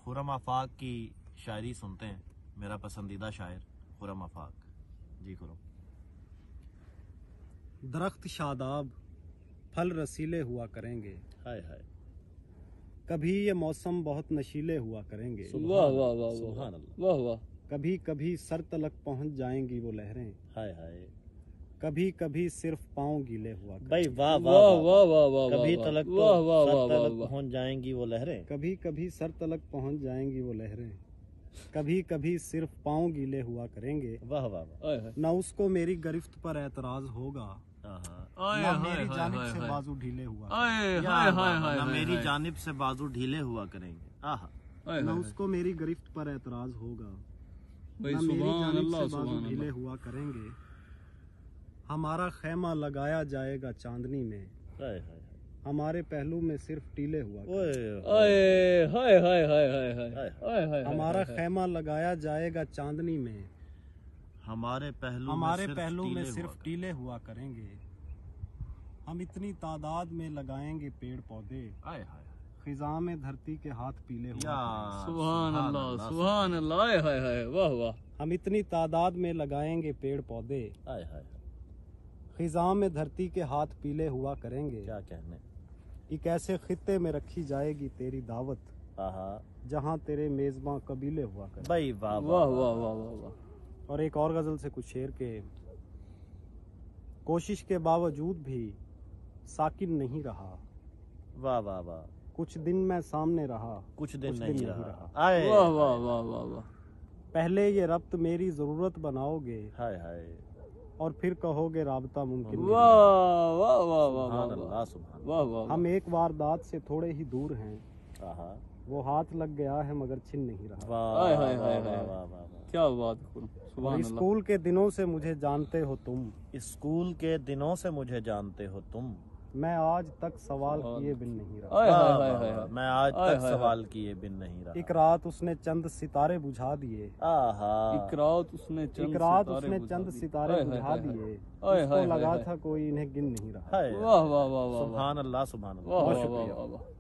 خرم آفاق کی شاعری سنتے ہیں. میرا پسندیدہ شاعر خرم آفاق. جی خرم. درخت شاداب پھل رسیلے ہوا کریں گے. ہائے ہائے. کبھی یہ موسم بہت نشیلے ہوا کریں گے. واہ واہ واہ سبحان اللہ. واہ واہ. کبھی کبھی سر تلک پہنچ جائیں گی وہ لہریں. ہائے ہائے. کبھی کبھی صرف پاؤں گیلے ہوا کریں بھائی گے. واہ واہ واہ واہ واہ واہ. کبھی تلک تو واہ واہ سر واہ تلک واہ. پہنچ جائیں گی وہ لہریں. کبھی کبھی سر تلک پہنچ جائیں گی وہ لہریں. کبھی کبھی صرف پاؤں گیلے ہوا کریں گے. واہ واہ واہ. آئے ہائے. نہ اس کو میری گرفت پر اعتراض ہوگا، آئے نہ ہائے میری ہائے جانب ہائے سے ہائے. بازو ڈھیلے ہوا آئے یا ہائے واہ ہائے واہ. ہائے نہ ہائے میری ہائے. جانب سے بازو ڈھیلے ہوا کریں گے. آہا. آئے نہ ہائے. اس کو میری گرفت پر اعتراض ہوگا، بھائی نہ میری سبحان جانب اللہ سے بازو سبحان ڈھیلے اللہ. ہوا کریں گے. ہمارا خیمہ لگایا جائے گا چاندنی میں، ہائے ہائے. ہمارے پہلو میں صرف ٹیلے ہوا کریں گے. اوئے آئے ہائے ہائے ہائے ہائے ہائے. ہائے. آئے ہائے. ہمارا خیمہ لگایا جائے گا چاندنی میں، ہمارے پہلو میں صرف ٹیلے ہوا کریں گے. ہم اتنی تعداد میں لگائیں گے پیڑ پودے، ہائے ہائے. خزاں میں دھرتی کے ہاتھ پیلے ہوا کریں گے. سبحان اللہ سبحان اللہ. آئے ہائے ہائے. واہ واہ. ہم اتنی تعداد میں لگائیں گے پیڑ پودے، ہائے ہائے. خزاں میں دھرتی کے ہاتھ پیلے ہوا کریں گے. کیا کہنے. ایک ایسے خطے میں رکھی جائے گی تیری دعوت، آہا. جہاں تیرے میزباں قبیلے ہوا کریں. بھائی واہ واہ واہ واہ واہ واہ. اور ایک اور غزل سے کچھ شعر کے. کوشش کے باوجود بھی ساکن نہیں رہا، واہ واہ واہ. کچھ دن میں سامنے رہا، کچھ دن نہیں رہا. واہ آئے. واہ واہ واہ واہ. پہلے یہ ربط میری ضرورت بناؤ گے، ہائے ہائے. اور پھر کہو گے رابطہ ممکن نہیں. واہ واہ واہ واہ سبحان واہ. اللہ سبحان اللہ. واہ واہ. ہم ایک واردات سے تھوڑے ہی دور ہیں، آہا. وہ ہاتھ لگ گیا ہے مگر چھن نہیں رہا. واہ ہائے واہ ہائے ہائے واہ ہائے. واہ واہ. کیا بات کروں. اور سبحان اللہ. اسکول کے دنوں سے مجھے جانتے ہو تم، اسکول کے دنوں سے مجھے جانتے ہو تم. میں آج تک سوال کیے بن نہیں رہا. آئے ہائے واہ ہائے واہ ہائے. واہ. میں آج ہائے تک ہائے سوال کیے بن نہیں رہا. ایک رات اس نے چند ستارے بجھا دیے، آہا. ایک رات اس نے چند ستارے بجھا دیے، آئے اس کو ہائے لگا ہائے. تھا کوئی انہیں گن نہیں رہا. ہائے. واہ واہ واہ واہ. سبحان اللہ سبحان اللہ. واہ بہت واہ شکریہ. واہ واہ.